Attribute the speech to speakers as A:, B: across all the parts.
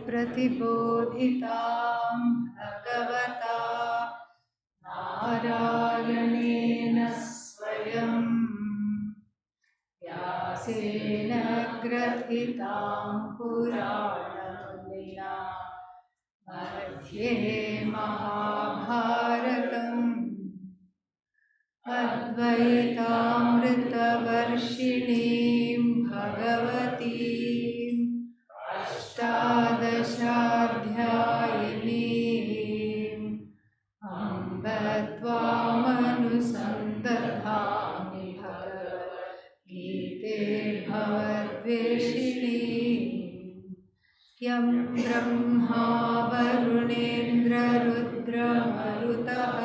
A: प्रतिबोधितां भगवता नारायणेन स्वयं व्यासेन ग्रथितां पुराणमुनिना मध्ये महाभारतम् अद्वैतामृतवर्षिणीं भगवतीम् अष्टादशाध्यायिनीम् अम्ब त्वामनुसन्दधामि भगवद्गीते भवद्वेषिणीम् यं ब्रह्मा वरुणेन्द्ररुद्रमरुतः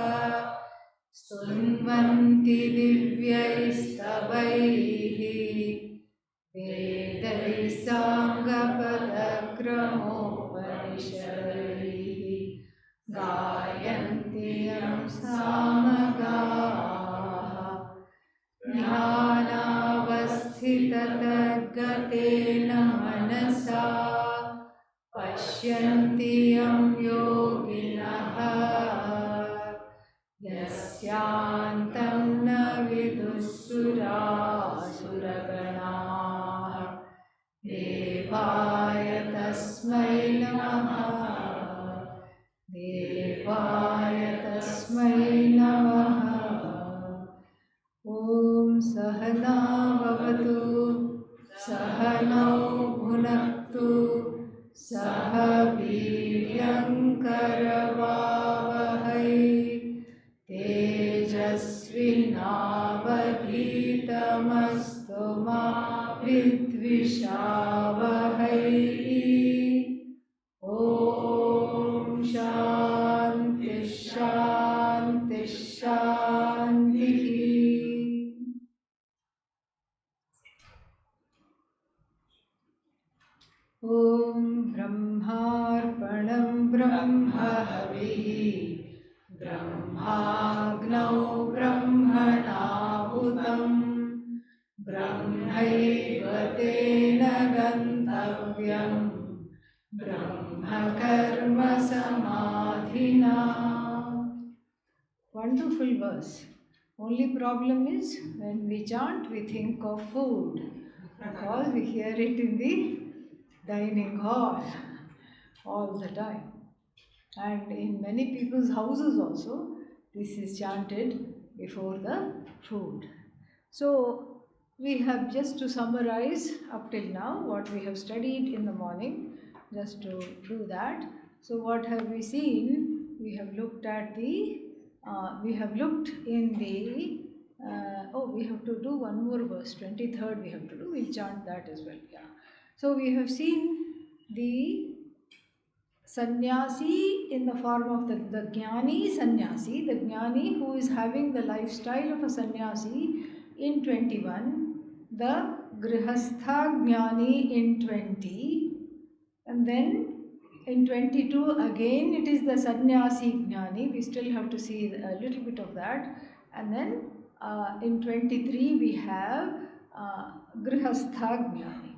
A: स्तुन्वन्ति दिव्यैस्तवैः वेदैः साङ्गपदक्रमोपनिषदैः गायन्ति यं सामगाः ध्यानावस्थिततद्गतेन मनसा पश्यन्ति यं योगिनः यस्यान्तं न विदुःसुरासुरगणाः देवाय तस्मै नमः देवाय तस्मै नमः। ॐ सहना भवतु सहनौ भुनक्तु सह वीर्यङ्करवावहै तेजस्विनावधीतमस्तु मा विद्विषावहै। ॐ शान्ति शान्ति शान्तिः। ॐ ब्रह्मार्पणं ब्रह्महविः ब्रह्माग्नौ ब्रह्मणाहुतं ब्रह्मैव तेन गन्तव्यं ब्रह्मकर्म समाधिना। Wonderful verse. Only problem is when we chant we think of food because we hear it in the dining hall all the time. And in many people's houses also, this is chanted before the food. So, we have just to summarize up till now what we have studied in the morning, just to do that. So, what have we seen? We have looked at the, we have looked in the, we have to do one more verse, 23rd we have to do, we'll chant that as well, yeah. So, we have seen the sannyasi in the form of the jnani sannyasi, the jnani who is having the lifestyle of a sannyasi in 21, the grihastha jnani in 20, and then in 22 again it is the sannyasi jnani, we still have to see a little bit of that, and then in 23 we have grihastha jnani,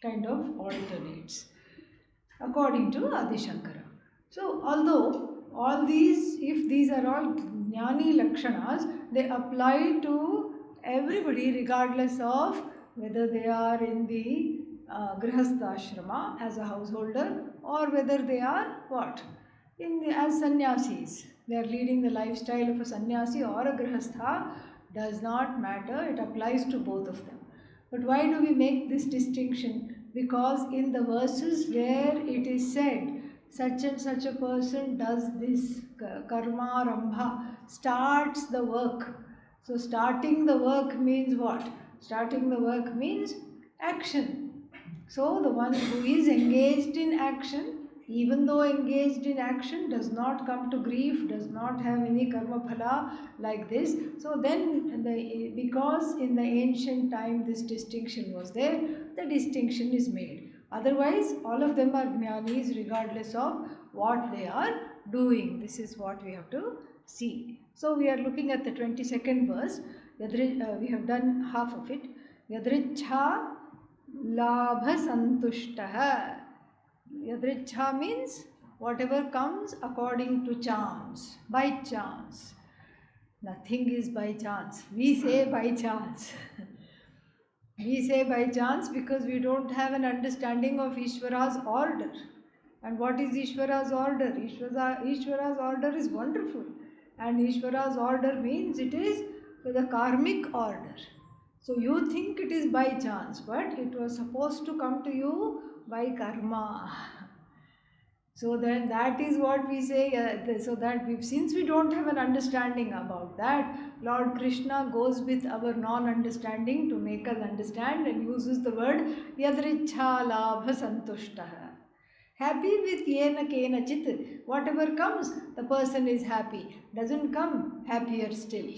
A: kind of alternates according to Adi Shankara. So, although all these, if these are all jnani lakshanas, they apply to everybody regardless of whether they are in the grihastha ashrama as a householder or whether they are what? As sannyasis. They are leading the lifestyle of a sannyasi or a grihastha, does not matter, it applies to both of them. But why do we make this distinction? Because in the verses where it is said such and such a person does this, karma rambha, starts the work. So starting the work means what? Starting the work means action. So the one who is engaged in action, even though engaged in action, does not come to grief, does not have any karma phala like this. So then, because in the ancient time this distinction was there, the distinction is made. Otherwise, all of them are jnanis regardless of what they are doing. This is what we have to see. So we are looking at the 22nd verse. We have done half of it. Yadrichha labha santushtah. Yadrichha means whatever comes according to chance, by chance. Nothing is by chance. We say by chance. We say by chance because we don't have an understanding of Ishvara's order. And what is Ishvara's order? Ishvara's order is wonderful. And Ishvara's order means it is the karmic order. So you think it is by chance, but it was supposed to come to you by karma. So then that is what we say, so that since we don't have an understanding about that, Lord Krishna goes with our non-understanding to make us understand and uses the word yadrichha labha santushtaha. Happy with yena kena chit. Whatever comes, the person is happy. Doesn't come, happier still.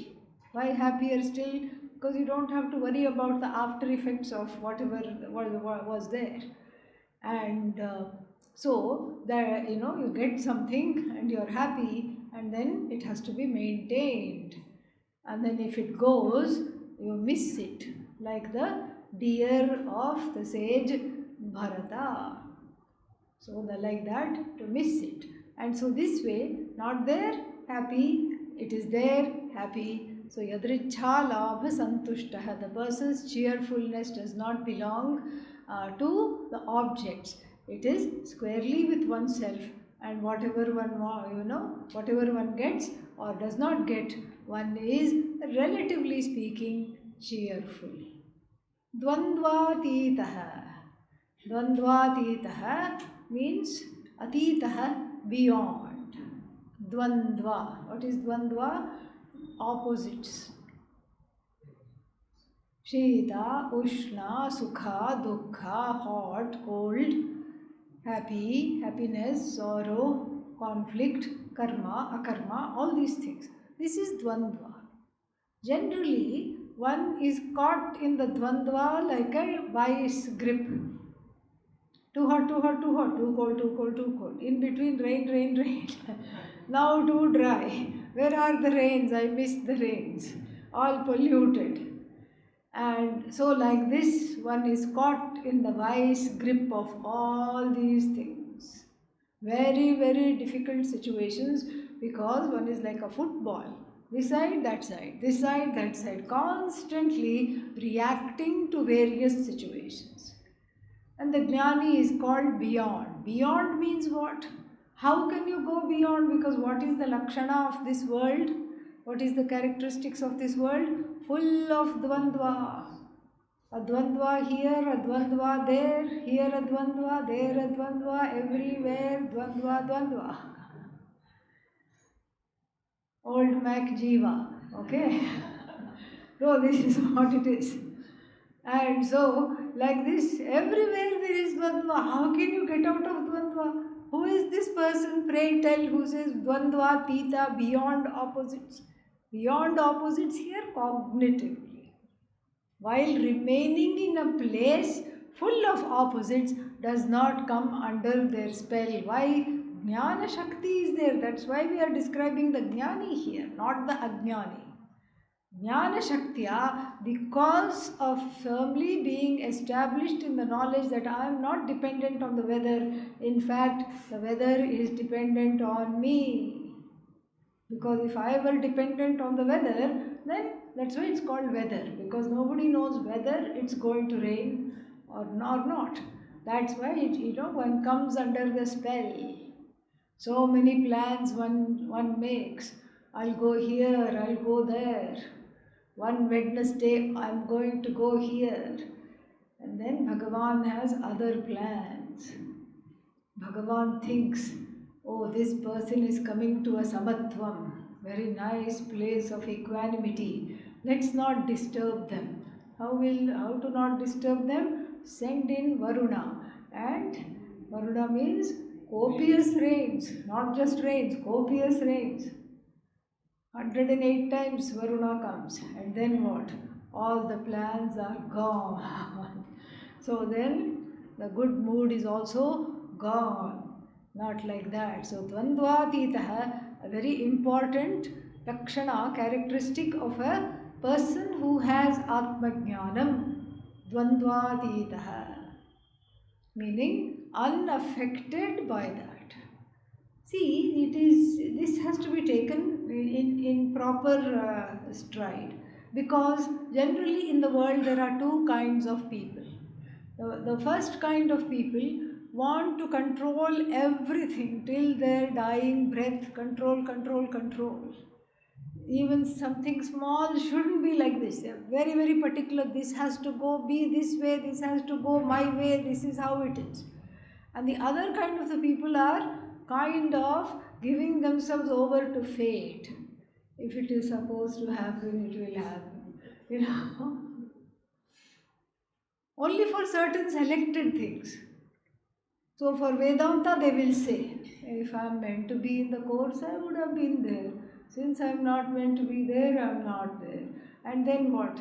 A: Why happier still? Because you don't have to worry about the after effects of whatever was there. And so that you get something and you're happy, and then it has to be maintained. And then if it goes, you miss it, like the deer of the sage Bharata. So like that, to miss it. And so this way, not there, happy, it is there, happy. So yadrichha labha santushtaha. The person's cheerfulness does not belong to the objects. It is squarely with oneself, and whatever whatever one gets or does not get, one is relatively speaking cheerful. Dvandvatitaha. Dvandvatitaha means atitaha, beyond. Dvandva. What is dvandva? Opposites. Shita, Ushna, Sukha, Dukkha, hot, cold, happy, happiness, sorrow, conflict, karma, akarma, all these things. This is dvandva. Generally, one is caught in the dvandva like a vice grip. Too hot, too hot, too hot, too cold, too cold, too cold. In between, rain, rain, rain. Now too dry. Where are the rains? I miss the rains. All polluted. And so like this, one is caught in the vice grip of all these things. Very, very difficult situations, because one is like a football. This side, that side, this side, that side, constantly reacting to various situations. And the jnani is called beyond. Beyond means what? How can you go beyond? Because what is the lakshana of this world? What is the characteristics of this world? Full of dvandva. A dvandva here, a dvandva there, here a dvandva, there a dvandva, everywhere dvandva, dvandva. Old Mac Jiva, okay? So this is what it is. And so, like this, everywhere there is dvandva. How can you get out of dvandva? Who is this person, pray tell, who says dvandva, tita, beyond opposites? Beyond opposites here, cognitively. While remaining in a place full of opposites does not come under their spell. Why? Jnana Shakti is there. That's why we are describing the Jnani here, not the Ajnani. Jnana Shaktiya, because of firmly being established in the knowledge that I am not dependent on the weather. In fact, the weather is dependent on me. Because if I were dependent on the weather, then that's why it's called weather. Because nobody knows whether it's going to rain or not. That's why one comes under the spell. So many plans one makes. I'll go here, I'll go there. One Wednesday I'm going to go here. And then Bhagavan has other plans. Bhagavan thinks, oh, this person is coming to a samatvam, very nice place of equanimity. Let's not disturb them. How to not disturb them? Send in Varuna. And Varuna means copious rains, not just rains, copious rains. 108 times Varuna comes, and then what? All the plans are gone. So then the good mood is also gone. Not like that. So dvandvatitaha, a very important lakshana, characteristic of a person who has atmajnanam. Dvandvatitaha, meaning unaffected by that. See, this has to be taken in proper stride, because generally in the world there are two kinds of people. The first kind of people want to control everything till their dying breath, control, control, control. Even something small shouldn't be like this. They are very, very particular. This has to go be this way, this has to go my way, this is how it is. And the other kind of the people are kind of giving themselves over to fate. If it is supposed to happen, it will happen. You know, only for certain selected things. So for Vedanta, they will say, if I am meant to be in the course, I would have been there. Since I am not meant to be there, I am not there. And then what?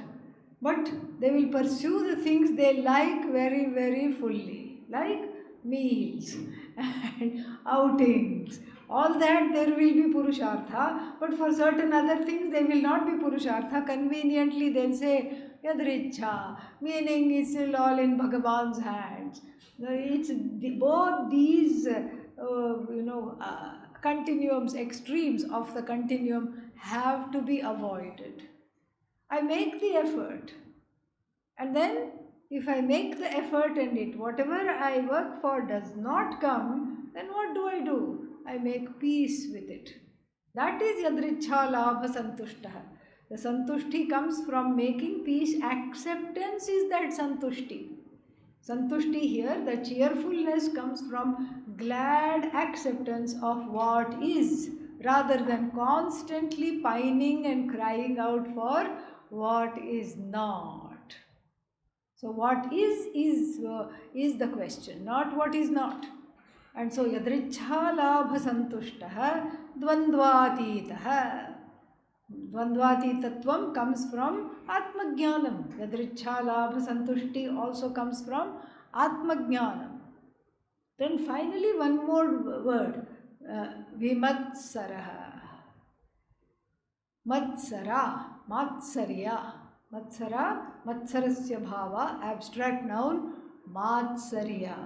A: But they will pursue the things they like very, very fully, like meals and outings. All that there will be Purushartha, but for certain other things they will not be Purushartha. Conveniently they'll say Yadricha, meaning it's still all in Bhagavan's hands. It's both these continuums, extremes of the continuum have to be avoided. I make the effort, and then if I make the effort and whatever I work for does not come, then what do? I make peace with it. That is yadricha labha santushtah. The santushti comes from making peace. Acceptance is that santushti. Santushti here, the cheerfulness comes from glad acceptance of what is, rather than constantly pining and crying out for what is not. So what is the question, not what is not. And so yadricha labha santushtah dvandvatitah. Dvandvatitatvam comes from Atmajnanam. Yadricha labha santushti also comes from Atmajnanam. Then finally one more word, Vimatsaraha. Matsara, Matsarya. Matsara, Matsarasya bhava, abstract noun, Matsarya.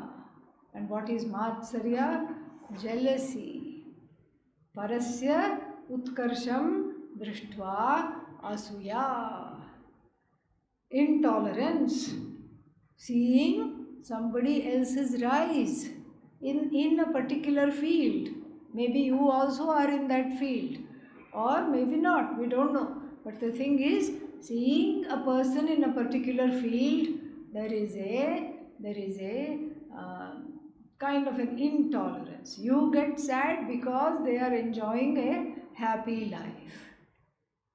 A: And what is Matsarya? Jealousy. Parasya utkarsham drishtva asuya. Intolerance. Seeing somebody else's rise in a particular field. Maybe you also are in that field, or maybe not, we don't know. But the thing is, seeing a person in a particular field, there is a kind of an intolerance. You get sad because they are enjoying a happy life.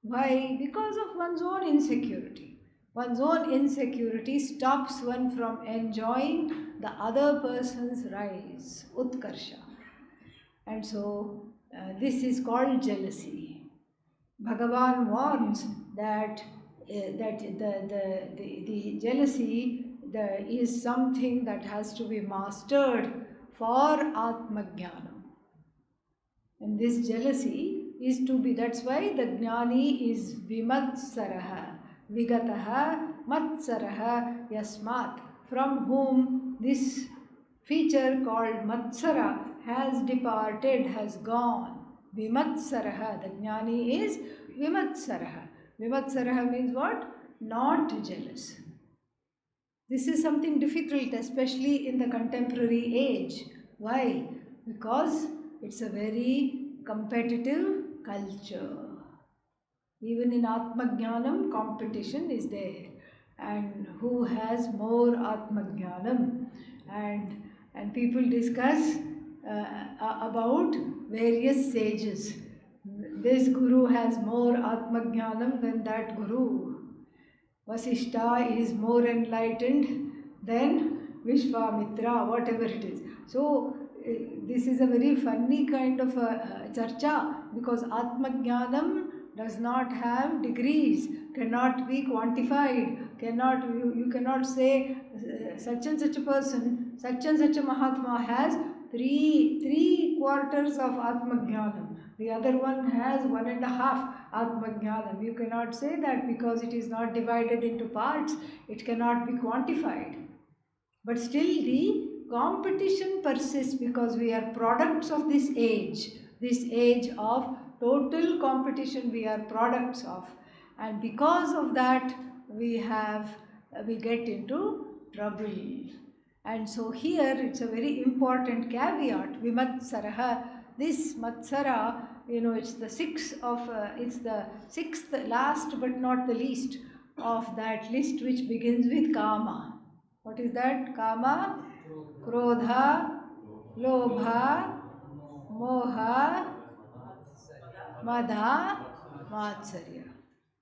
A: Why? Because of one's own insecurity. One's own insecurity stops one from enjoying the other person's rise, utkarsha. And so this is called jealousy. Bhagavan warns that the jealousy is something that has to be mastered for Atmajnanam. And this jealousy is to be, that's why the Jnani is Vimatsaraha, Vigataha, Matsaraha, Yasmat, from whom this feature called Matsara has departed, has gone. Vimatsaraha, the Jnani is Vimatsaraha. Vimatsaraha means what? Not jealous. This is something difficult, especially in the contemporary age. Why? Because it's a very competitive culture. Even in Atmajnanam, competition is there. And who has more Atmajnanam? And people discuss about various sages. This guru has more Atmajnanam than that guru. Vasishta is more enlightened than Vishwamitra, whatever it is. So, this is a very funny kind of a charcha, because Atmajnanam does not have degrees, cannot be quantified, you cannot say such and such a person, such and such a Mahatma has three quarters of Atmajnanam. The other one has 1.5 Atmajnanam. You cannot say that, because it is not divided into parts. It cannot be quantified. But still the competition persists because we are products of this age of total competition we are products of, and because of that we get into trouble. And so here it's a very important caveat, vimatsaraha. This matsara, it's the it's the sixth last but not the least of that list, which begins with kama. What is that? Kama, krodha, lobha, moha, madha, matsarya.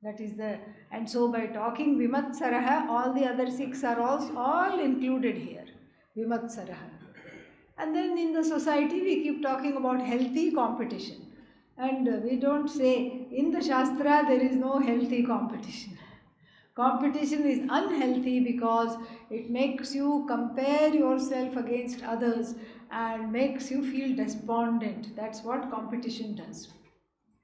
A: That is the, and so by talking vimatsaraha, all the other six are also all included here. Vimatsaraha. And then in the society we keep talking about healthy competition. And we don't say, in the Shastra there is no healthy competition. Competition is unhealthy because it makes you compare yourself against others and makes you feel despondent. That's what competition does.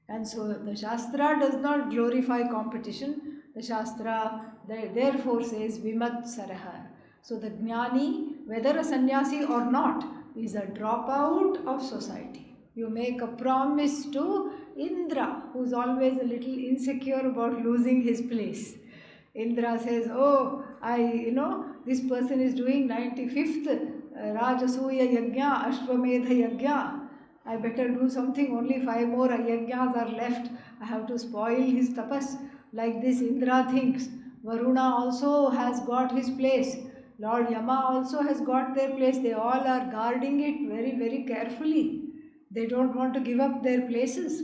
A: And so the Shastra does not glorify competition. The Shastra therefore says Vimatsaraha. So the Jnani, whether a sannyasi or not, is a dropout of society. You make a promise to Indra, who is always a little insecure about losing his place. Indra says, oh, this person is doing 95th Rajasuya Yajna, Ashwamedha Yajna. I better do something, only 5 more yajnas are left. I have to spoil his tapas. Like this Indra thinks. Varuna also has got his place. Lord Yama also has got their place. They all are guarding it very, very carefully. They don't want to give up their places.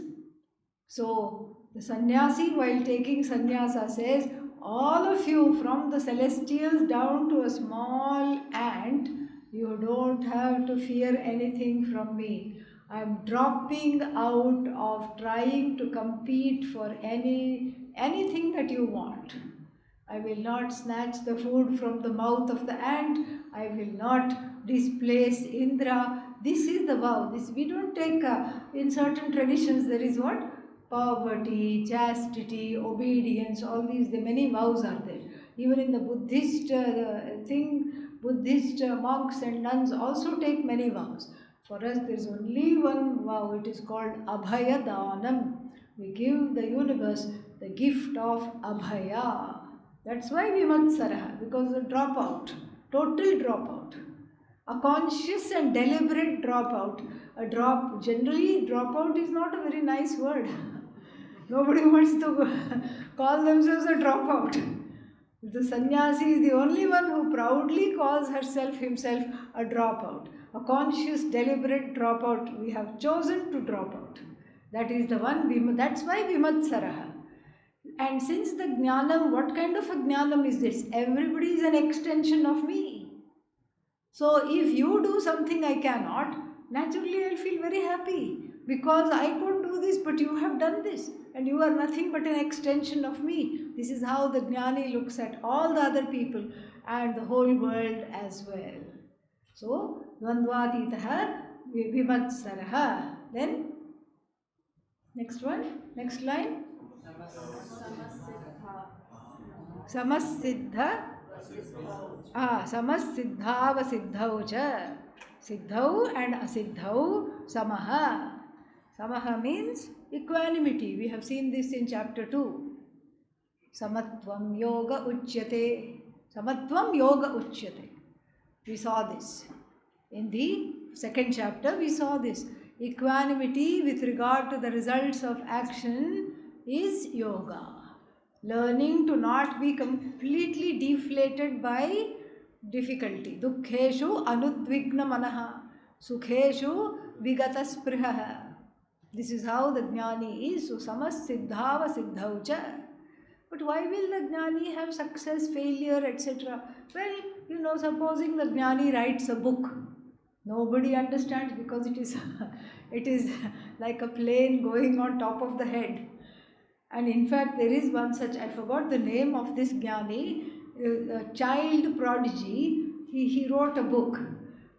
A: So the sannyasi, while taking sannyasa, says, all of you, from the celestials down to a small ant, you don't have to fear anything from me. I am dropping out of trying to compete for anything that you want. I will not snatch the food from the mouth of the ant. I will not displace Indra. This is the vow. This we don't take in certain traditions. There is what? Poverty, chastity, obedience, all these, the many vows are there. Even in the Buddhist Buddhist monks and nuns also take many vows. For us, there is only one vow. It is called Abhaya Danam. We give the universe the gift of Abhaya. That's why Vimatsaraha, because the dropout, total dropout. A conscious and deliberate dropout. Generally, dropout is not a very nice word. Nobody wants to call themselves a dropout. The sannyasi is the only one who proudly calls himself a dropout. A conscious, deliberate dropout. We have chosen to drop out. That is the one, that's why Vimatsaraha. And since the Jnanam, what kind of a Jnanam is this? Everybody is an extension of me. So if you do something I cannot, naturally I'll feel very happy. Because I couldn't do this, but you have done this. And you are nothing but an extension of me. This is how the Jnani looks at all the other people and the whole world as well. So, Dvandvatitaha Vimatsaraha. Then, next one, next line. Samassiddha. Samassiddhava siddhau cha. Siddhau and asiddhau samaha. Samaha means equanimity. We have seen this in chapter 2. Samatvam yoga uchyate. Samatvam yoga uchyate. We saw this. In the second chapter, we saw this. Equanimity with regard to the results of action is yoga. Learning to not be completely deflated by difficulty. Dukkheshu anudvigna manaha. Sukheshu vigata sprihaha. This is how the Jnani is. So samas siddhava siddhaucha. But why will the Jnani have success, failure, etc.? Well, supposing the Jnani writes a book. Nobody understands because it is like a plane going on top of the head. And in fact, there is one such, I forgot the name of this Jnani, a child prodigy. He wrote a book.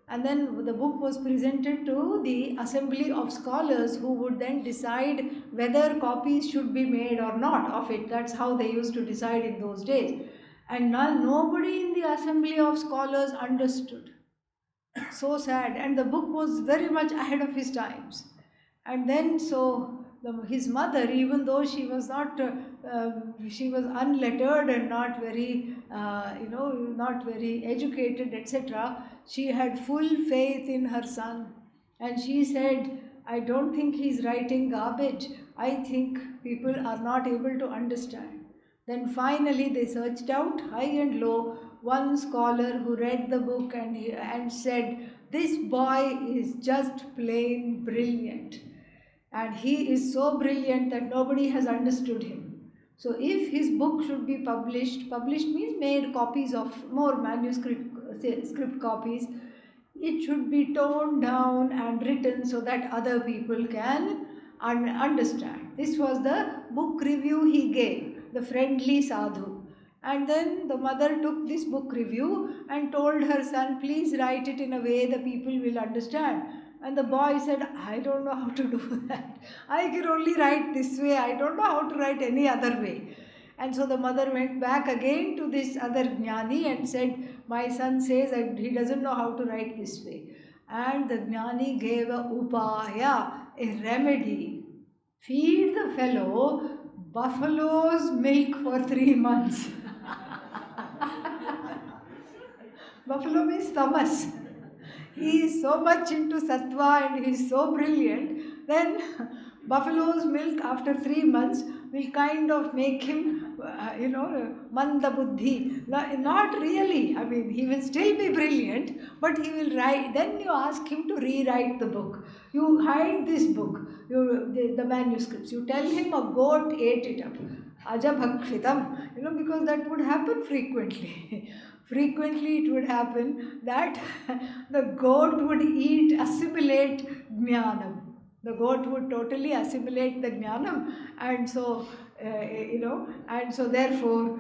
A: And then the book was presented to the assembly of scholars who would then decide whether copies should be made or not of it. That's how they used to decide in those days. And nobody in the assembly of scholars understood. So sad, and the book was very much ahead of his times. And then his mother, even though she was not she was unlettered and not very not very educated, etc., she had full faith in her son. And she said, I don't think he's writing garbage, I think people are not able to understand. Then finally they searched out high and low one scholar who read the book, and said, this boy is just plain brilliant. And he is so brilliant that nobody has understood him. So if his book should be published means made copies of more manuscript script copies, it should be toned down and written so that other people can understand. This was the book review he gave, the friendly sadhu. And then the mother took this book review and told her son, please write it in a way the people will understand. And the boy said, I don't know how to do that. I can only write this way. I don't know how to write any other way. And so the mother went back again to this other jnani and said, my son says that he doesn't know how to write this way. And the jnani gave a upaya, a remedy. Feed the fellow buffalo's milk for 3 months. Buffalo means tamas. He is so much into sattva and he is so brilliant, then buffalo's milk after 3 months will kind of make him, manda buddhi. Not really. I mean, he will still be brilliant, but he will write. Then you ask him to rewrite the book. You hide this book, the manuscripts. You tell him a goat ate it up. Ajabhakshitam. Because that would happen frequently. Frequently it would happen that the goat would assimilate jnanam. The goat would totally assimilate the jnanam, and so and so therefore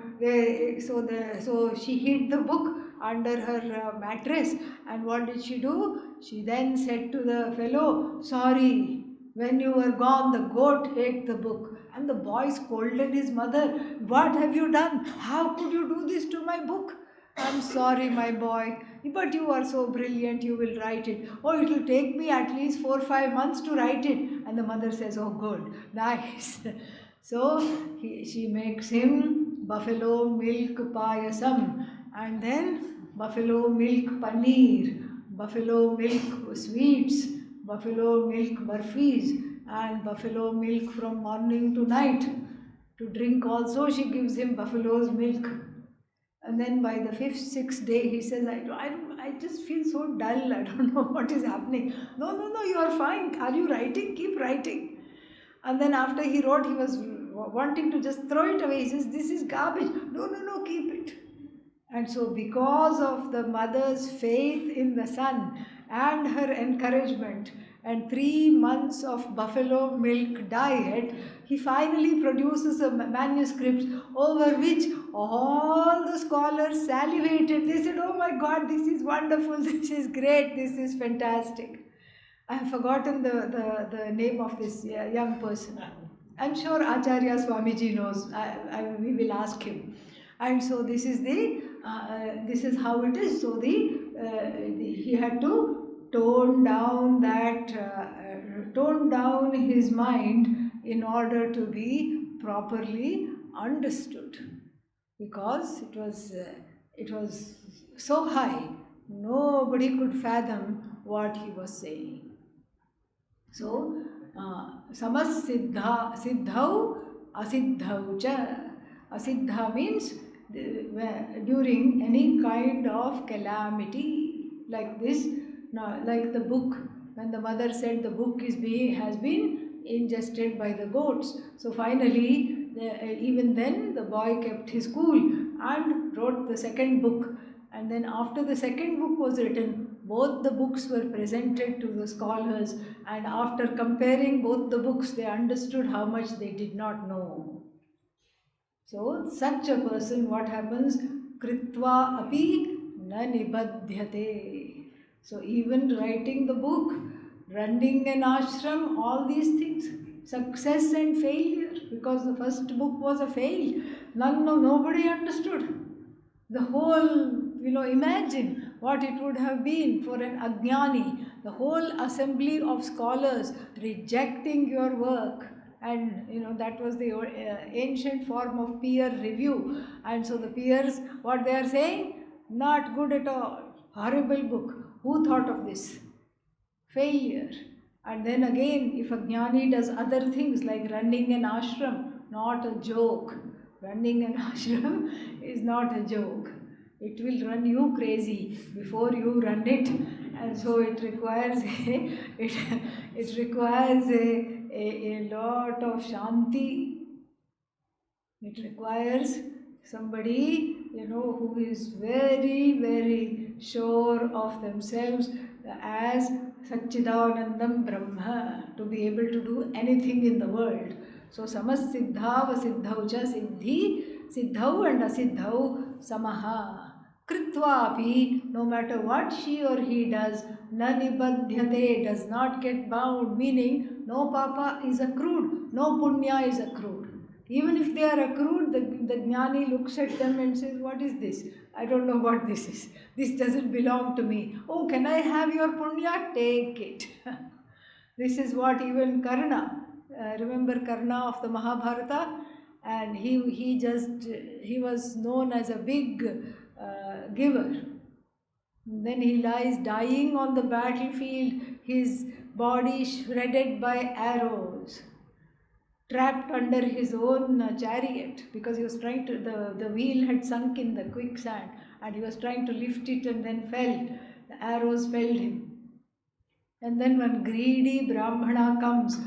A: so she hid the book under her mattress. And what did she do? She then said to the fellow, sorry, when you were gone the goat ate the book. And the boy scolded his mother, what have you done? How could you do this to my book? I'm sorry, my boy, but you are so brilliant, you will write it. Oh, it will take me at least 4 or 5 months to write it. And the mother says, oh, good, nice. So she makes him buffalo milk payasam, and then buffalo milk paneer, buffalo milk sweets, buffalo milk barfis, and buffalo milk from morning to night. To drink also, she gives him buffalo's milk. And then by the 5th, 6th day, he says, I just feel so dull. I don't know what is happening. No, you are fine. Are you writing? Keep writing. And then after he wrote, he was wanting to just throw it away. He says, this is garbage. No, keep it. And so because of the mother's faith in the son and her encouragement and 3 months of buffalo milk diet, he finally produces a manuscript over which all the scholars salivated. They said, oh my God, this is wonderful, this is great, this is fantastic. I have forgotten the name of this young person. I'm sure Acharya Swamiji knows. We will ask him. And so this is how it is. So he had to tone down his mind in order to be properly understood, because it was so high, nobody could fathom what he was saying. So samas siddhau asiddhau cha. Asiddha means during any kind of calamity like this, like the book, when the mother said the book has been ingested by the goats. So finally, even then the boy kept his cool and wrote the second book. And then after the second book was written, both the books were presented to the scholars, and after comparing both the books, they understood how much they did not know. So such a person, what happens? Kritva api na nibadhyate. So even writing the book, running an ashram, all these things, success and failure, because the first book was a fail. Nobody understood. The whole, imagine what it would have been for an Ajnani, the whole assembly of scholars rejecting your work. And that was the ancient form of peer review. And so the peers, what they are saying, not good at all, horrible book, who thought of this? Failure. And then again, if a jnani does other things like running an ashram, not a joke. Running an ashram is not a joke. It will run you crazy before you run it, and so it requires it requires a lot of shanti. It requires somebody who is very, very sure of themselves as Satchidanandam Brahma to be able to do anything in the world. So Samassiddha Vasiddhau cha Siddhi, Siddhau and Asiddhau Samaha. Kritvapi, no matter what she or he does, na nibadhyate, does not get bound, meaning no papa is accrued, no punya is accrued. Even if they are accrued, the jnani looks at them and says, what is this? I don't know what this is. This doesn't belong to me. Oh, can I have your punya? Take it. This is what even Karna, remember Karna of the Mahabharata? And he was known as a big giver. Then he lies dying on the battlefield, his body shredded by arrows, trapped under his own chariot, because he was trying to, the wheel had sunk in the quicksand and he was trying to lift it and then fell. The arrows felled him. And then one greedy Brahmana comes,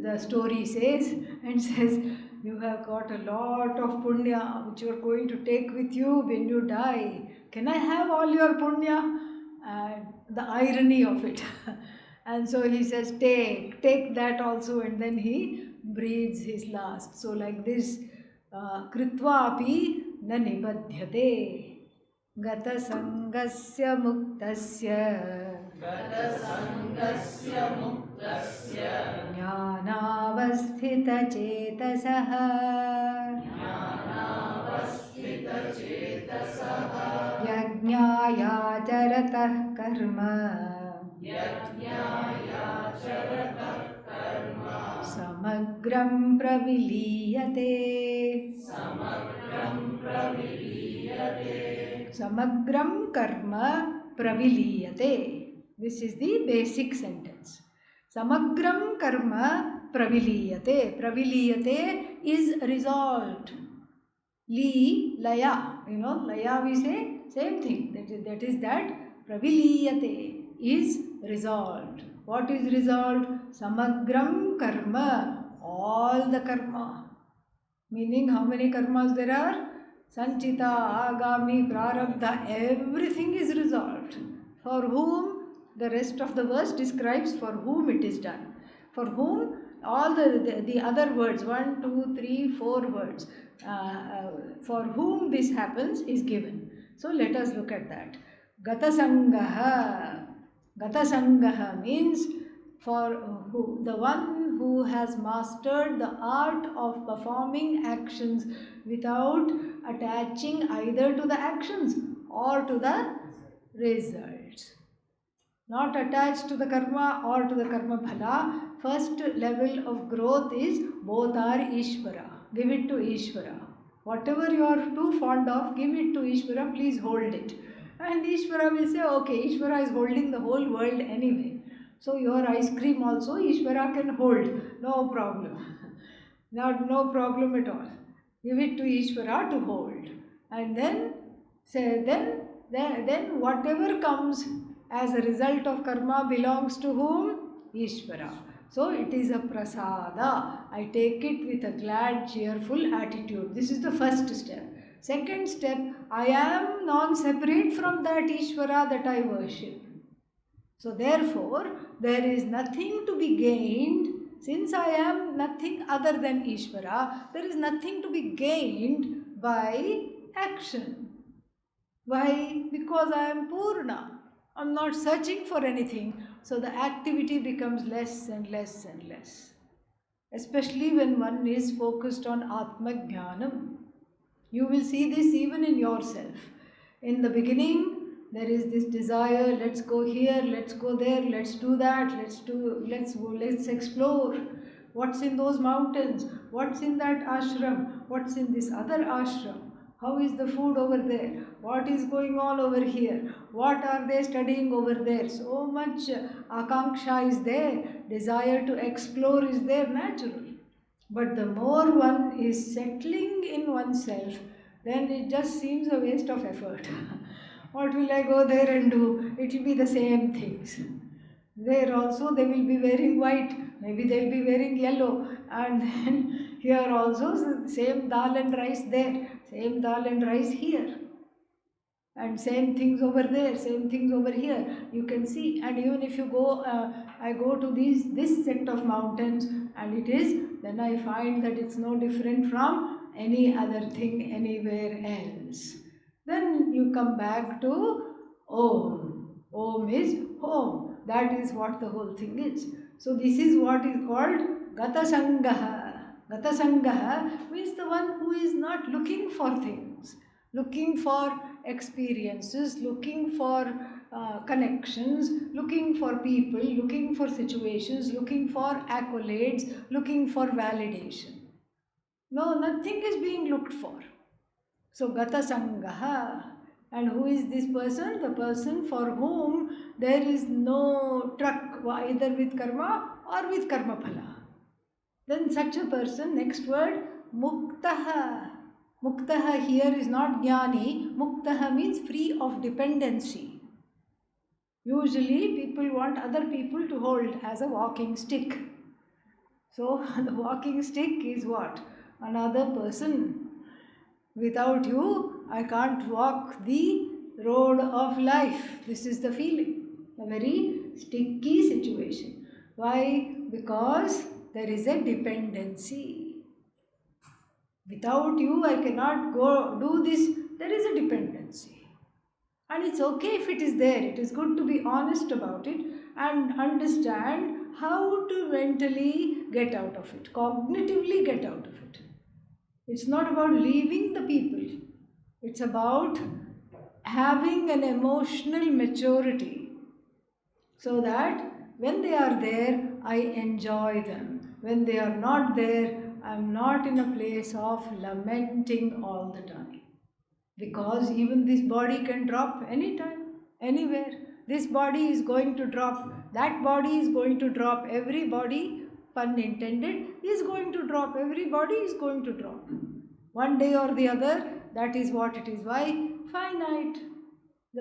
A: the story says, and says, you have got a lot of punya which you are going to take with you when you die. Can I have all your punya? The irony of it. And so he says, take that also, and then he breathes his last. So like this, kritva api na nibadhyate. Gata sangasya muktasya jnanavasthita chetasaha yajñāya charatah karma samagram praviliyate. Samagram karma praviliyate. This is the basic sentence. Samagram karma praviliyate. Praviliyate is resolved. Li, laya. Laya we say, same thing. That is that. Praviliyate is resolved. What is resolved? Samagram karma. All the karma. Meaning how many karmas there are? Sanchita, Agami, Prarabdha, everything is resolved. For whom? The rest of the verse describes for whom it is done. For whom? All the other words, 1, 2, 3, 4 words, for whom this happens is given. So let us look at that. Gata Sangaha. Gata Sangaha means for who, the one who has mastered the art of performing actions without attaching either to the actions or to the results. Not attached to the karma or to the karma phala. First level of growth is both are Ishvara. Give it to Ishvara. Whatever you are too fond of, give it to Ishvara, please hold it. And Ishvara will say, okay, Ishvara is holding the whole world anyway. So your ice cream also Ishvara can hold, no problem. No problem at all. Give it to Ishvara to hold. And then say, then whatever comes as a result of karma belongs to whom? Ishvara. So it is a prasada. I take it with a glad, cheerful attitude. This is the first step. Second step, I am non-separate from that Ishvara that I worship. So therefore, there is nothing to be gained. Since I am nothing other than Ishvara, there is nothing to be gained by action. Why? Because I am Purna. I am not searching for anything. So the activity becomes less and less and less. Especially when one is focused on Atma Jnanam. You will see this even in yourself. In the beginning, There is this desire, let's go here, let's go there, let's do that, let's explore. What's in those mountains? What's in that ashram? What's in this other ashram? How is the food over there? What is going on over here? What are they studying over there? So much akanksha is there, desire to explore is there, natural. But the more one is settling in oneself, then it just seems a waste of effort. What will I go there and do? It will be the same things. There also they will be wearing white, maybe they'll be wearing yellow, and then here also same dal and rice there, same dal and rice here, and same things over there, same things over here. You can see, and even if you go, I go to this set of mountains, and it is, then I find that it's no different from any other thing anywhere else. Then you come back to Om. Om is home. That is what the whole thing is. So this is what is called Gata Sangaha. Gata Sangaha means the one who is not looking for things, looking for experiences, looking for connections, looking for people, looking for situations, looking for accolades, looking for validation. No, nothing is being looked for. So Gata Sangaha. And who is this person? The person for whom there is no truck either with karma or with karma phala. Then such a person, next word, Muktaha. Muktaha here is not Jnani. Muktaha means free of dependency. Usually people want other people to hold as a walking stick. So the walking stick is what? Another person. Without you, I can't walk the road of life. This is the feeling. A very sticky situation. Why? Because there is a dependency. Without you, I cannot go do this. There is a dependency. And it's okay if it is there. It is good to be honest about it and understand how to mentally get out of it, cognitively get out of it. It's not about leaving the people. It's about having an emotional maturity so that when they are there, I enjoy them. When they are not there, I am not in a place of lamenting all the time. Because even this body can drop anytime, anywhere. This body is going to drop, that body is going to drop, every body, pun intended, is going to drop, every body is going to drop. One day or the other, that is what it is. Why? Finite.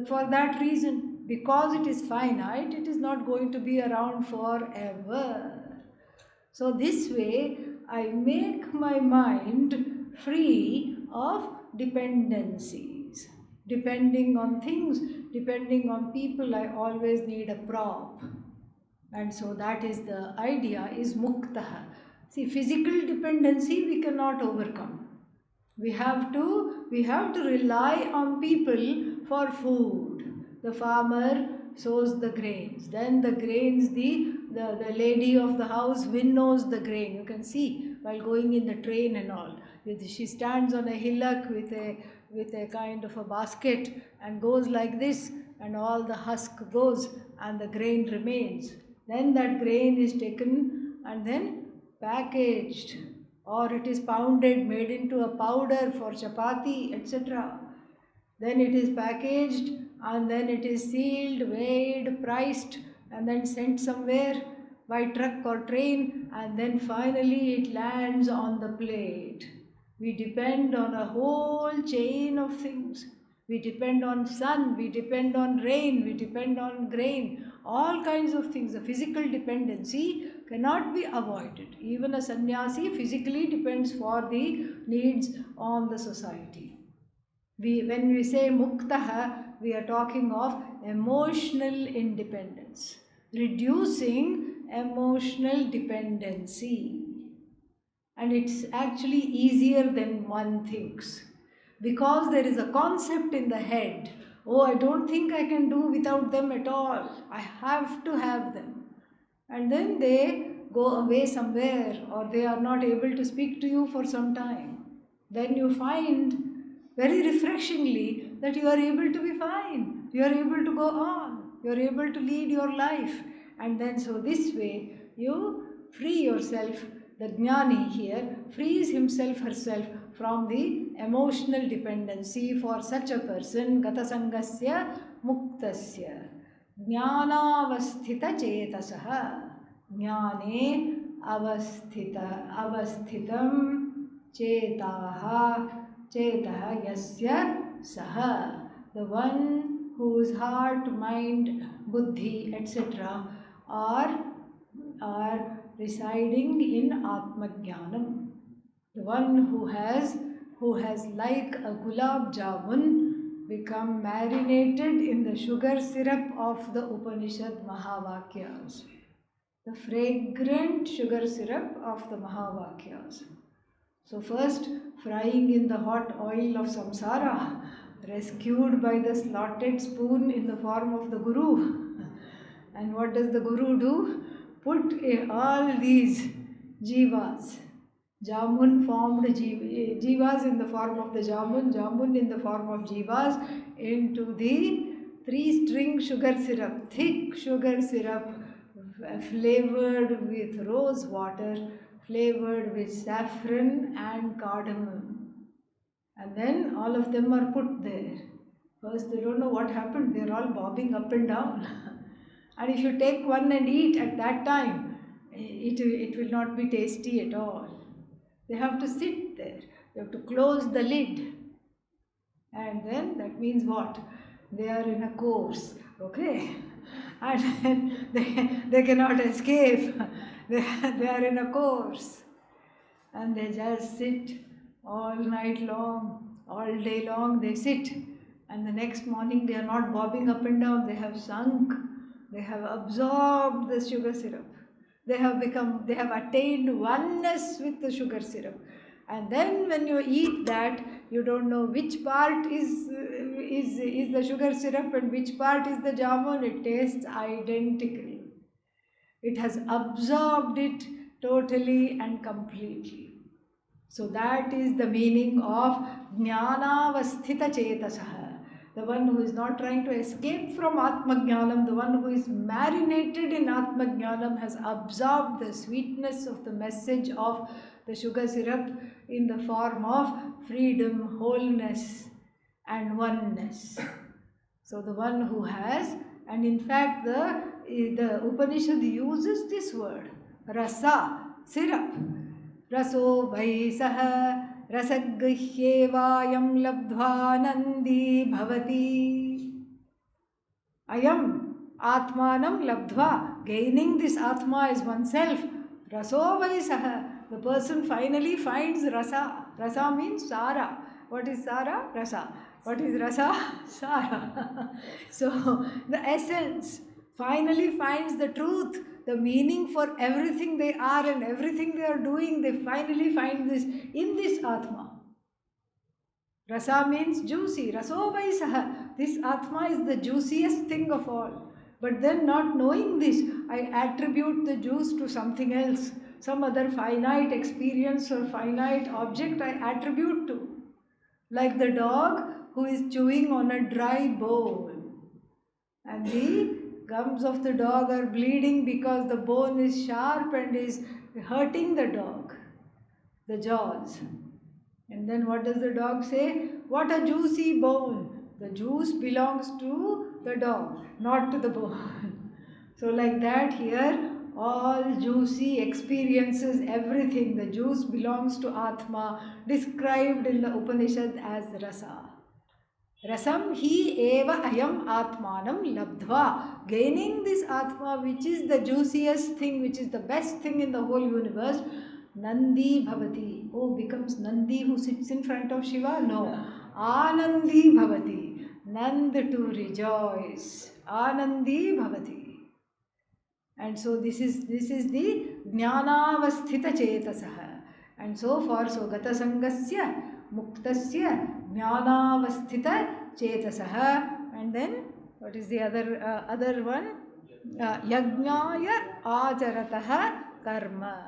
A: For that reason, because it is finite, it is not going to be around forever. So this way, I make my mind free of dependencies. Depending on things, depending on people, I always need a prop. And so that is the idea, is muktaha. See, physical dependency we cannot overcome. We have to rely on people for food. The farmer sows the grains. Then the grains, the lady of the house winnows the grain. You can see while going in the train and all. She stands on a hillock with a kind of a basket and goes like this, and all the husk goes and the grain remains. Then that grain is taken and then packaged, or it is pounded, made into a powder for chapati, etc. Then it is packaged and then it is sealed, weighed, priced, and then sent somewhere by truck or train, and then finally it lands on the plate. We depend on a whole chain of things. We depend on sun, we depend on rain, we depend on grain, all kinds of things. The physical dependency cannot be avoided. Even a sannyasi physically depends for the needs on the society. When we say muktaha, we are talking of emotional independence, reducing emotional dependency. And it's actually easier than one thinks, because there is a concept in the head. Oh, I don't think I can do without them at all. I have to have them. And then they go away somewhere, or they are not able to speak to you for some time. Then you find very refreshingly that you are able to be fine. you are able to go on, you are able to lead your life. And then so this way you free yourself. The jnani here frees himself herself from the emotional dependency. For such a person, gata sangasya muktasya jnanavasthita chetasaha, jnane avasthitam chetaha chetaha yasya saha. The one whose heart, mind, buddhi, etc. are residing in Atmajnanam. The one who has like a gulab jamun become marinated in the sugar syrup of the Upanishad Mahavakyas. The fragrant sugar syrup of the Mahavakyas. So first, frying in the hot oil of samsara, rescued by the slotted spoon in the form of the Guru. And what does the Guru do? Put all these jivas, jamun formed jivas in the form of the jamun in the form of jivas, into the 3-string sugar syrup, thick sugar syrup, flavored with rose water, flavored with saffron and cardamom. And then all of them are put there. First, they don't know what happened. They're all bobbing up and down. And if you take one and eat at that time, it will not be tasty at all. They have to sit there. You have to close the lid. And then that means what? They are in a course. Okay? And then they cannot escape. They are in a course. And they just sit all night long, all day long they sit. And the next morning they are not bobbing up and down, they have sunk, they have absorbed the sugar syrup. They have attained oneness with the sugar syrup. And then when you eat that, you don't know which part is the sugar syrup and which part is the jamun. It tastes identical. It has absorbed it totally and completely. So that is the meaning of jnanavasthita chetasaha. The one who is not trying to escape from Atmajnanam, the one who is marinated in Atmajnanam, has absorbed the sweetness of the message of the sugar syrup in the form of freedom, wholeness and oneness. So the one who has, and in fact the Upanishad uses this word, rasa, syrup. Raso vaisah rasagrihyevayam labdva nandi bhavati. Ayam atmanam labdva. Gaining this atma is oneself. Raso vaisah. The person finally finds rasa. Rasa means sara. What is sara? Rasa. What is rasa? Sara. So the essence finally finds the truth, the meaning for everything they are and everything they are doing. They finally find this in this Atma. Rasa means juicy. Raso vaisah. This Atma is the juiciest thing of all. But then, not knowing this, I attribute the juice to something else. Some other finite experience or finite object I attribute to. Like the dog who is chewing on a dry bone. And the gums of the dog are bleeding because the bone is sharp and is hurting the dog, the jaws. And then what does the dog say? What a juicy bone. The juice belongs to the dog, not to the bone. So like that here, all juicy experiences, everything, the juice belongs to Atma, described in the Upanishad as rasa. Rasam hi eva ayam atmanam labdva. Gaining this Atma, which is the juiciest thing, which is the best thing in the whole universe, Nandi bhavati. Oh, becomes Nandi who sits in front of Shiva? No. Anandi bhavati. Nand to rejoice. Anandi bhavati. And so this is the jnanavasthita chetasaha. And so gata sangasya muktasya jnanavasthita chetasaha. And then what is the other one? Yajnaya ajarataha karma.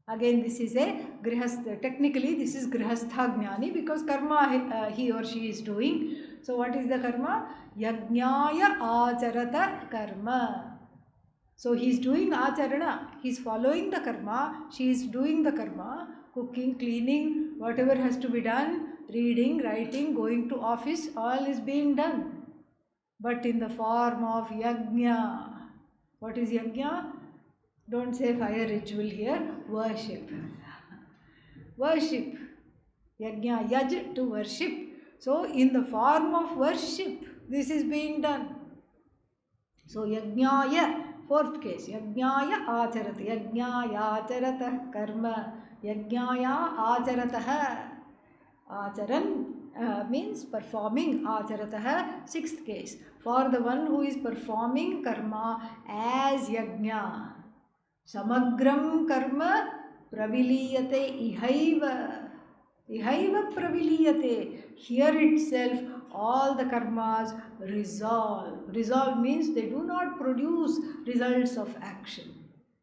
A: Again, this is a grihastha. Technically, this is grihastha jnani because karma he or she is doing. So what is the karma? Yajnaya acharata karma. So he is doing acharana, he is following the karma, she is doing the karma, cooking, cleaning, whatever has to be done, reading, writing, going to office, all is being done. But in the form of yajna. What is yajna? Don't say fire ritual here, worship. Worship. Yajna, yaj, to worship. So in the form of worship, this is being done. So yajnaya, fourth case, yajnaya acharati, yajnaya acharatah karma, yajnaya acharatah. Acharan means performing, acharatah, sixth case, for the one who is performing karma as yajna. Samagram karma praviliyate ihaiva. Ihaiva praviliyate. Here itself all the karmas resolve. Resolve means they do not produce results of action.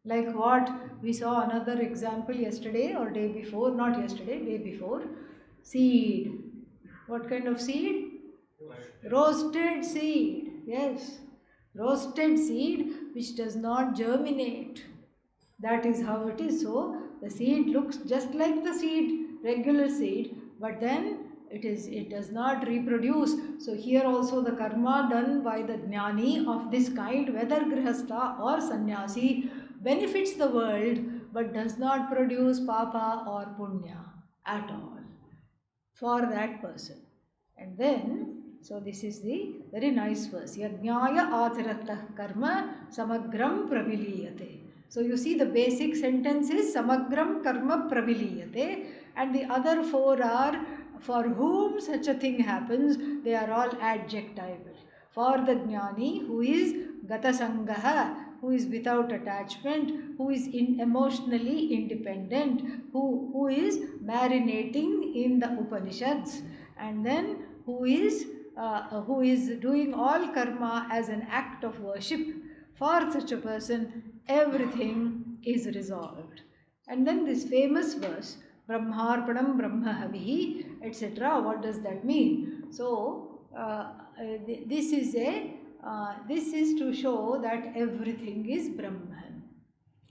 A: Like what we saw another example yesterday or day before, not yesterday, day before. Seed. What kind of seed? Roasted seed. Yes. Roasted seed which does not germinate. That is how it is. So the seed looks just like the seed, regular seed, but then it does not reproduce. So here also the karma done by the jnani of this kind, whether grihastha or sannyasi, benefits the world but does not produce papa or punya at all for that person. And then, so this is the very nice verse. Yajnaya acharatah karma samagram praviliyate. So you see the basic sentence is samagram karma praviliyate, and the other four are for whom such a thing happens, they are all adjectival. For the jnani who is gatasangaha, who is without attachment, who is emotionally independent, who is marinating in the Upanishads, and then who is doing all karma as an act of worship. For such a person, everything is resolved. And then this famous verse, Brahmarpanam Brahmahavihi, etc. What does that mean? So, this is to show that everything is Brahman.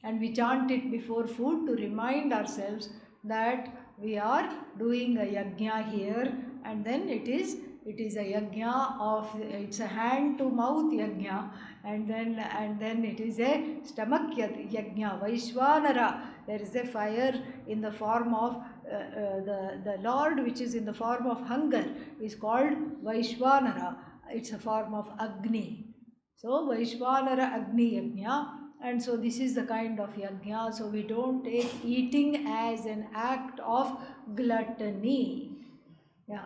A: And we chant it before food to remind ourselves that we are doing a yajna here, and then it is a yajna of, it's a hand to mouth yajna, and then it is a stomach yajna, Vaishvanara. There is a fire in the form of the Lord, which is in the form of hunger, is called Vaishvanara. It's a form of Agni. So Vaishvanara Agni yajna. And so this is the kind of yajna. So we don't take eating as an act of gluttony. Yeah.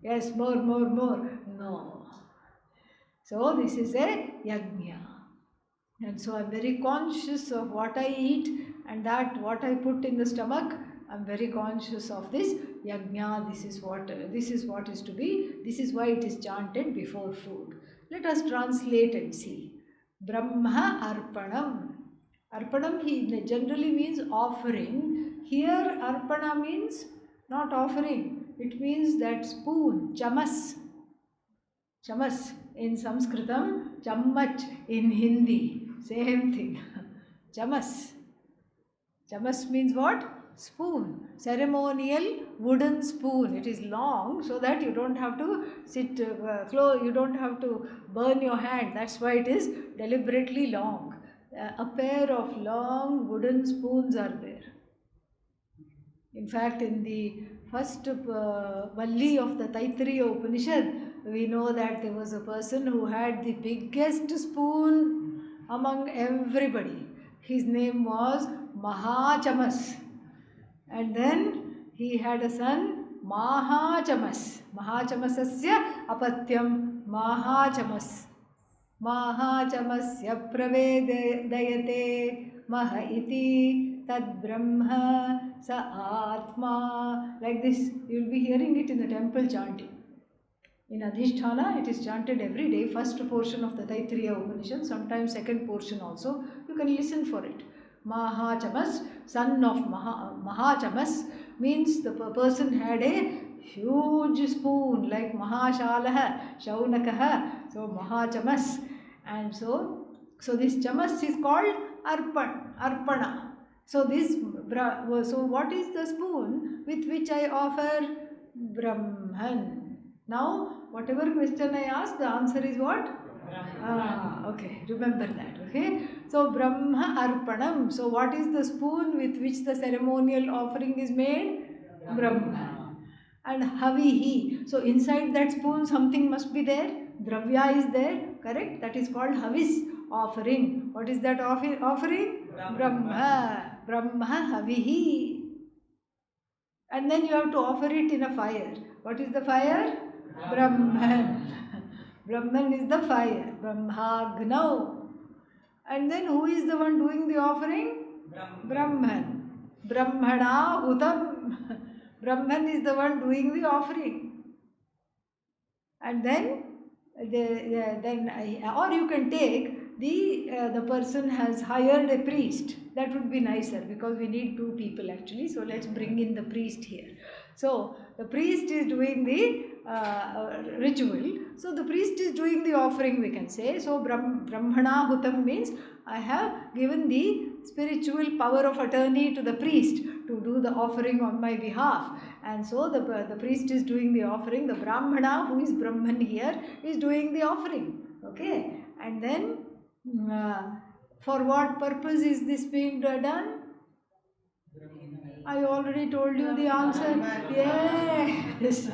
A: Yes, more. No. So this is a yajna. And so I'm very conscious of what I eat and that what I put in the stomach. I'm very conscious of this yajna. This is what is to be. This is why it is chanted before food. Let us translate and see. Brahma Arpanam. Arpanam generally means offering. Here Arpana means not offering. It means that spoon, chamas. Chamas in Sanskritam, chammach in Hindi. Same thing. Chamas. Chamas means what? Spoon. Ceremonial wooden spoon. It is long so that you don't have to sit close, you don't have to burn your hand. That's why it is deliberately long. A pair of long wooden spoons are there. In fact, in the first Valli of the Taittiriya Upanishad, we know that there was a person who had the biggest spoon among everybody. His name was Mahachamas. And then he had a son, Mahachamas. Mahachamasasya apatyam Mahachamas. Mahachamasya pravedayate maha iti tad brahma sa atma. Like this, you will be hearing it in the temple chanting. In Adhishthana, it is chanted every day, first portion of the Taittiriya Upanishad, sometimes second portion also. You can listen for it. Mahachamas, son of Mahachamas, means the person had a huge spoon like Mahashalah, Shaunakaha, so Mahachamas. And so this chamas is called Arpana. So so what is the spoon with which I offer? Brahman. Now, whatever question I ask, the answer is what? Okay, remember that. Okay, so Brahma Arpanam. So, what is the spoon with which the ceremonial offering is made? Brahma. And Havihi. So, inside that spoon, something must be there. Dravya is there, correct? That is called Havis, offering. What is that offering? Brahma. Brahma Havihi. And then you have to offer it in a fire. What is the fire? Brahman. Brahman is the fire. Brahmagnau. And then who is the one doing the offering? Brahman. Brahmana Hutam. Brahman is the one doing the offering. And then, or you can take the person has hired a priest. That would be nicer because we need two people actually. So let's bring in the priest here. So the priest is doing the ritual. So the priest is doing the offering, we can say. So Brahmana Hutam means I have given the spiritual power of attorney to the priest to do the offering on my behalf. And so the priest is doing the offering. The Brahmana, who is Brahman here, is doing the offering. Okay. And then for what purpose is this being done? I already told you the answer. Yes.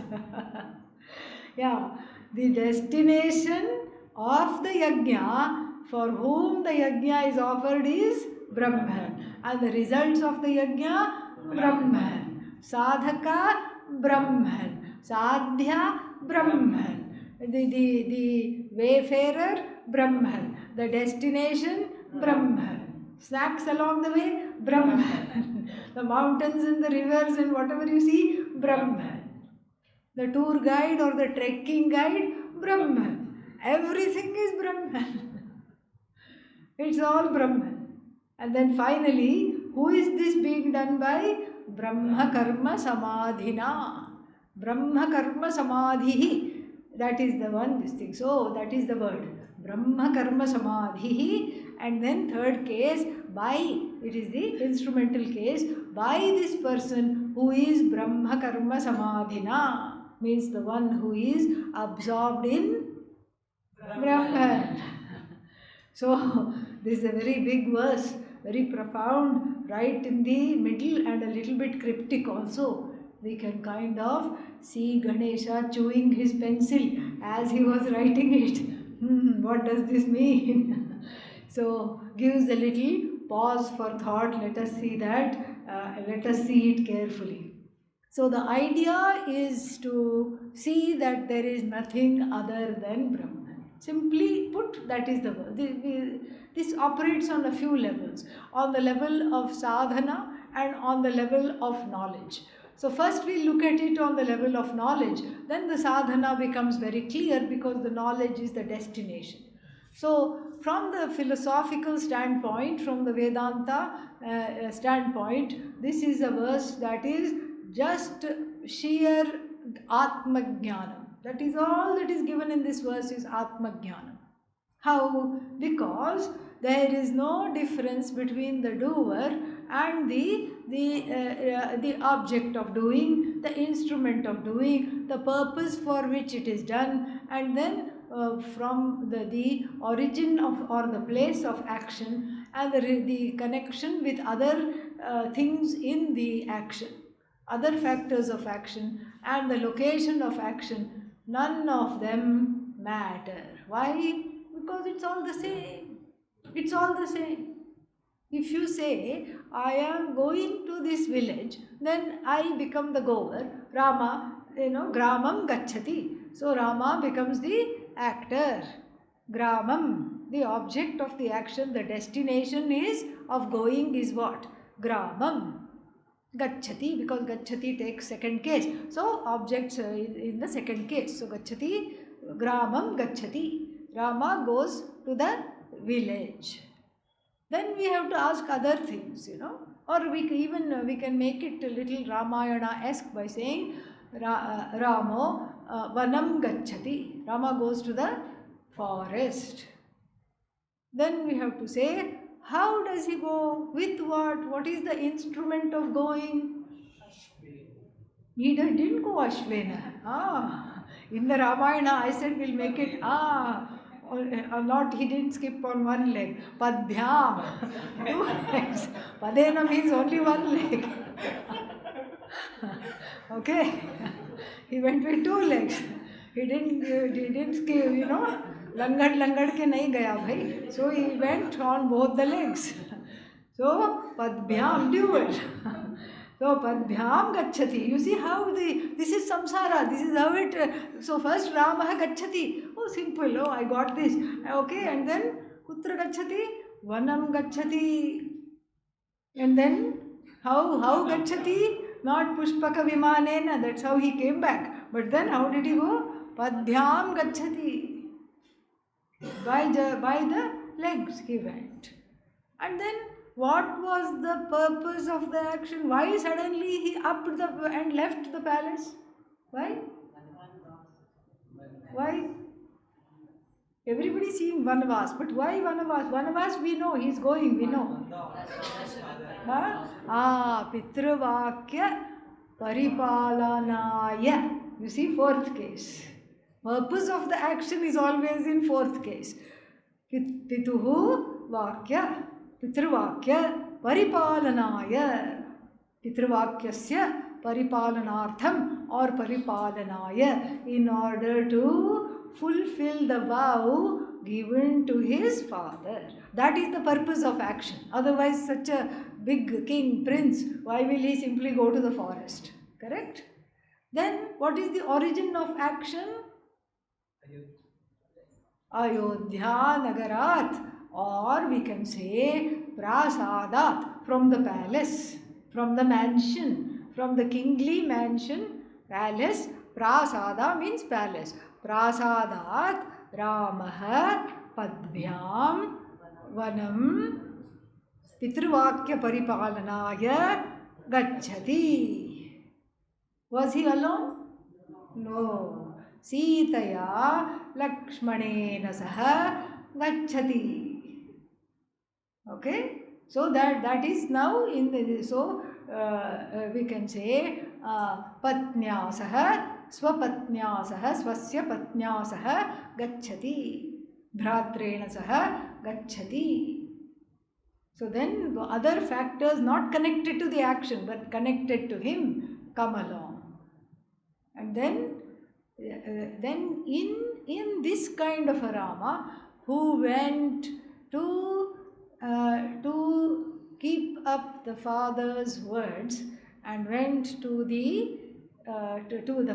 A: Yeah. The destination of the yajna, for whom the yajna is offered, is Brahman. And the results of the yajna, Brahman. Sadhaka, Brahman. Sadhya, Brahman. The wayfarer, Brahman. The destination, Brahman. Snacks along the way, Brahman. The mountains and the rivers and whatever you see, Brahman. The tour guide or the trekking guide, Brahman. Everything is Brahman. It's all Brahman. And then finally, who is this being done by? Brahma Karma Samadhina. Brahma Karma Samadhihi. That is the one, this thing. So, that is the word. Brahma Karma Samadhihi. And then third case, by, it is the instrumental case, by this person who is Brahma Karma Samadhina. Means the one who is absorbed in Brahman. So, this is a very big verse, very profound, right in the middle and a little bit cryptic also. We can kind of see Ganesha chewing his pencil as he was writing it. What does this mean? So, gives a little pause for thought. Let us see that. Let us see it carefully. So, the idea is to see that there is nothing other than Brahman. Simply put, that is the word. This operates on a few levels. On the level of sadhana and on the level of knowledge. So first we look at it on the level of knowledge. Then the sadhana becomes very clear because the knowledge is the destination. So from the philosophical standpoint, from the Vedanta standpoint, this is a verse that is just sheer Atmajnanam. That is all that is given in this verse is Atmajnanam. How? Because there is no difference between the doer and the object of doing, the instrument of doing, the purpose for which it is done, and then from the origin of or the place of action and the connection with other things in the action, other factors of action and the location of action, none of them matter. Why? Because it's all the same. It's all the same. If you say, I am going to this village, then I become the goer. Rama, Gramam Gacchati. So Rama becomes the actor. Gramam, the object of the action, the destination is of going is what? Gramam. Gacchati, because Gacchati takes second case. So objects in the second case. So Gacchati, Gramam Gacchati. Rama goes to the village. Then we have to ask other things, or we can make it a little Ramayana-esque by saying Ramo vanam gacchati. Rama goes to the forest. Then we have to say, how does he go? With what? What is the instrument of going? He didn't go Ashvena. In the Ramayana, I said we'll make it or not. He didn't skip on one leg. Padbhyam, 2 legs. Padena means only one leg. Okay, he went with 2 legs. He didn't skip, langad ke nahi gaya bhai. So he went on both the legs. So padbhyam, dual. So padbhyam gacchati. You see how this is samsara. This is how it. So first Ramaha gacchati. Oh, simple. Oh, I got this. Okay, and then kutra gacchati? Vanam gacchati. And then how gacchati? Not pushpaka vimanena. That's how he came back. But then how did he go? Padbhyam gacchati. By the legs he went. And then what was the purpose of the action? Why suddenly he upped and left the palace? Why? Why? Everybody is seeing Vanavas, but why Vanavas? Vanavas we know, he is going, we know. Pitruvakya Paripalanaya. You see, 4th case. Purpose of the action is always in 4th case. Pituhu Vakya. Pitruvakya Paripalanaya. Pitruvakyasya Paripalanartham or Paripalanaya, in order to fulfill the vow given to his father. That is the purpose of action. Otherwise, such a big king, prince, why will he simply go to the forest? Correct? Then, what is the origin of action? Ayodhya Nagarat, or we can say Prasadat, from the palace, from the mansion, from the kingly mansion, palace. Prasada means palace. Prasadat Ramaha Padbhyam Vanam Pitruvakya Paripalanaya Gacchati. Was he alone? No. Sitaya Lakshmanena Saha Gacchati. Okay? So that is now in the, so we can say Patnyasaha Swapatnyasaha Swasya Patnyasaha Gacchati. Bhratrena Saha Gacchati. So then the other factors not connected to the action but connected to him come along. And then in this kind of a Rama who went to keep up the father's words and went to the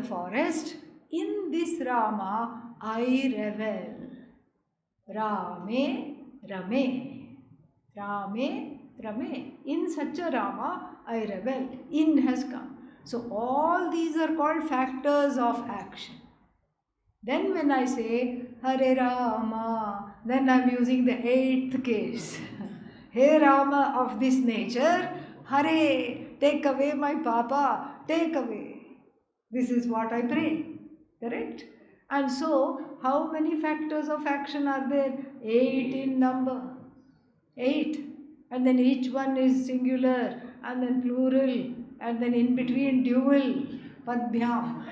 A: forest, in this Rama I revel. Rame Rame. Rame Rame. In such a Rama I revel. In has come. So all these are called factors of action. Then when I say Hare Rama, then I am using the 8th case. Hey Rama of this nature, Hare, take away my papa, take away. This is what I pray. Correct? And so, how many factors of action are there? 8 in number. 8. And then each one is singular, and then plural, and then in between dual, Padbhyam.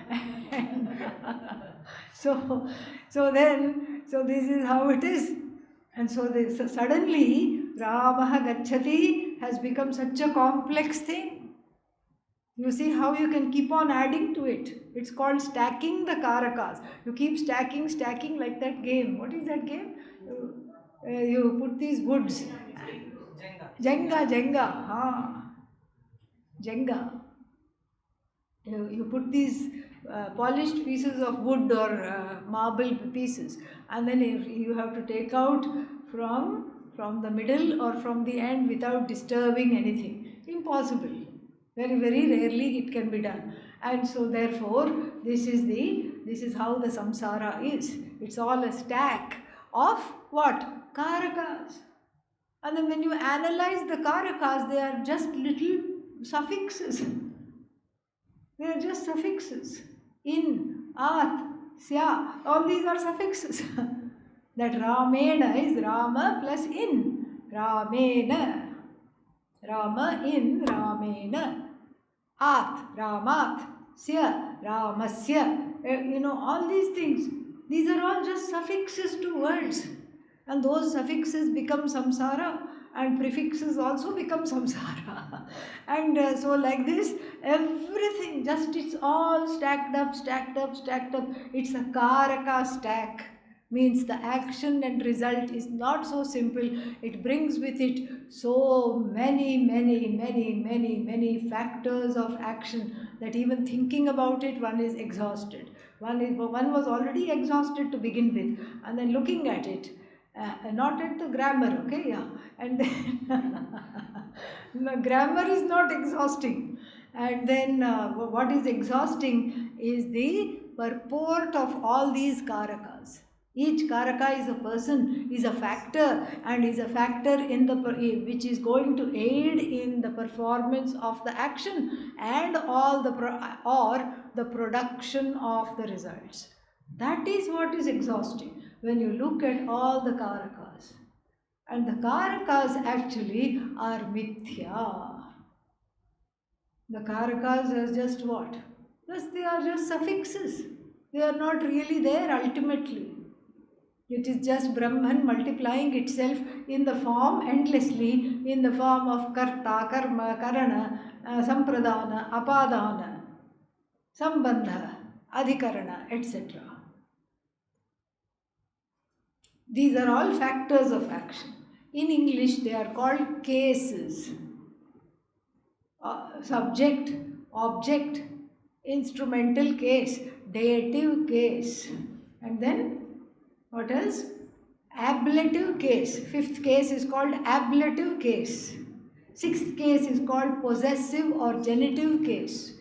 A: So this is how it is. And so suddenly Ramaha Gacchati has become such a complex thing. You see how you can keep on adding to it. It's called stacking the karakas. You keep stacking like that game. What is that game? You put these woods. Jenga. Jenga. You put these polished pieces of wood or marble pieces, and then you have to take out from the middle or from the end without disturbing anything. Impossible. Very, very rarely it can be done. And so therefore this is how the samsara is. It's all a stack of what? Karakas. And then when you analyze the karakas, they are just little suffixes. They are just suffixes. In, at, sya, all these are suffixes. That Ramena is Rama plus in. Ramena. Rama in, Ramena. At, Ramat. Sya, Ramasya. All these things. These are all just suffixes to words. And those suffixes become samsara, and prefixes also become samsara. And so like this, everything, just it's all stacked up, stacked up, stacked up. It's a karaka stack. Means the action and result is not so simple. It brings with it so many factors of action that even thinking about it, one is exhausted. One was already exhausted to begin with, and then looking at it, not at the grammar, okay, yeah, and then no, grammar is not exhausting, and then what is exhausting is the purport of all these karakas. Each karaka is a person, is a factor, and is a factor in the which is going to aid in the performance of the action and all the or the production of the results. That is what is exhausting when you look at all the karakas. And the karakas actually are mithya. The karakas are just what? Yes, they are just suffixes. They are not really there ultimately. It is just Brahman multiplying itself in the form endlessly, in the form of karta, karma, karana, sampradana, apadana, sambandha, adhikarana, etc. These are all factors of action. In English, they are called cases. Subject, object, instrumental case, dative case, and then what else? Ablative case. Fifth case is called ablative case. Sixth case is called possessive or genitive case.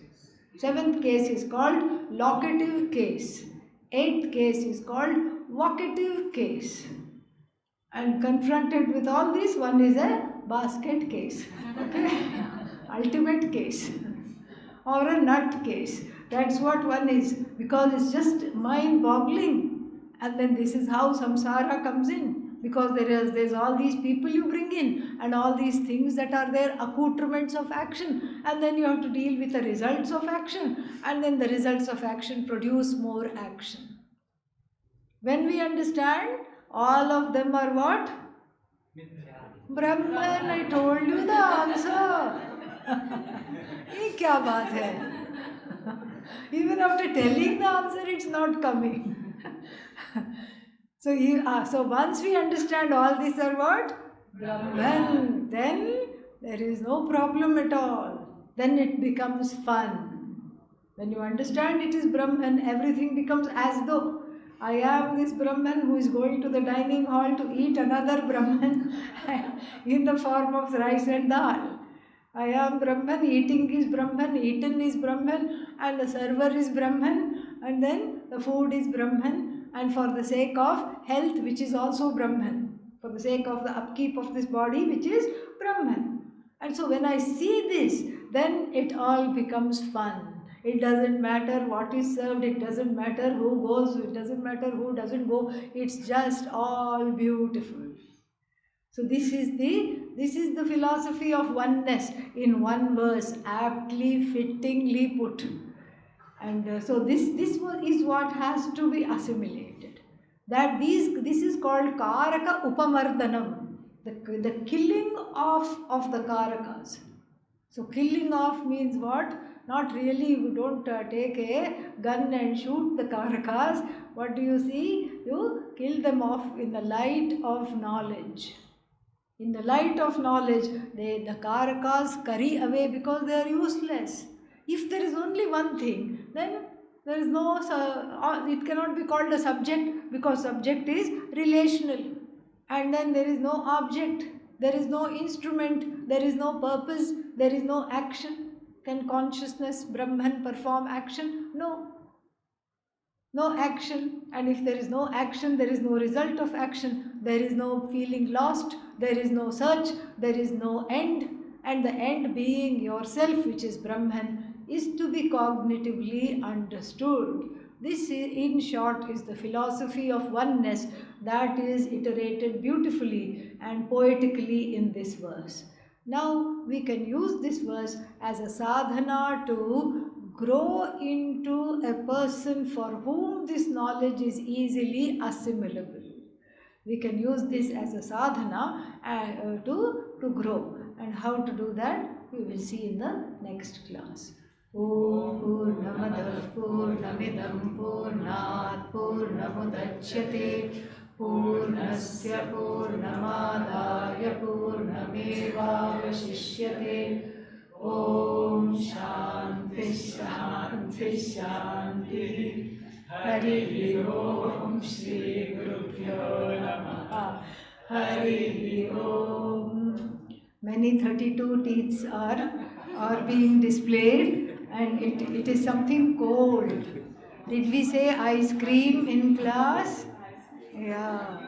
A: Seventh case is called locative case. Eighth case is called vocative case. And confronted with all this, one is a basket case. Okay? Ultimate case. Or a nut case. That's what one is. Because it's just mind-boggling. And then this is how samsara comes in, because there's all these people you bring in and all these things that are there, accoutrements of action, and then you have to deal with the results of action, and then the results of action produce more action. When we understand, all of them are what? Brahman, I told you the answer. Ye kya baat hai? Even after telling the answer, it's not coming. So once we understand all these are what? Brahman, then there is no problem at all. Then it becomes fun. When you understand it is Brahman, everything becomes as though I am this Brahman who is going to the dining hall to eat another Brahman in the form of rice and dal. I am Brahman, eating is Brahman, eaten is Brahman, and the server is Brahman, and then the food is Brahman. And for the sake of health, which is also Brahman, for the sake of the upkeep of this body, which is Brahman. And so when I see this, then it all becomes fun. It doesn't matter what is served, it doesn't matter who goes, it doesn't matter who doesn't go, it's just all beautiful. So this is the philosophy of oneness in one verse, aptly, fittingly put. And so this is what has to be assimilated. That this is called karaka upamardhanam, the killing of the karakas. So killing off means what? Not really, you don't take a gun and shoot the karakas. What do you see? You kill them off in the light of knowledge. In the light of knowledge, the karakas curry away because they are useless. If there is only one thing, then there is no, it cannot be called a subject, because subject is relational. And then there is no object, there is no instrument, there is no purpose, there is no action. Can consciousness, Brahman, perform action? No. No action. And if there is no action, there is no result of action. There is no feeling lost, there is no search, there is no end. And the end being yourself, which is Brahman, is to be cognitively understood. This, in short, is the philosophy of oneness that is iterated beautifully and poetically in this verse. Now, we can use this verse as a sadhana to grow into a person for whom this knowledge is easily assimilable. We can use this as a sadhana to grow. And how to do that, we will see in the next class. Om Purnamadah Purnamidam Purnat Purnamudachyate Purnasya Purnamadaya Purnamevavashishyate. Om Shanti Shanti Shanti. Hari Om Shri Gurubhyo Namaha. Hari Om. Many 32 teeth are being displayed, and it is something cold. Did we say ice cream in class? Yeah.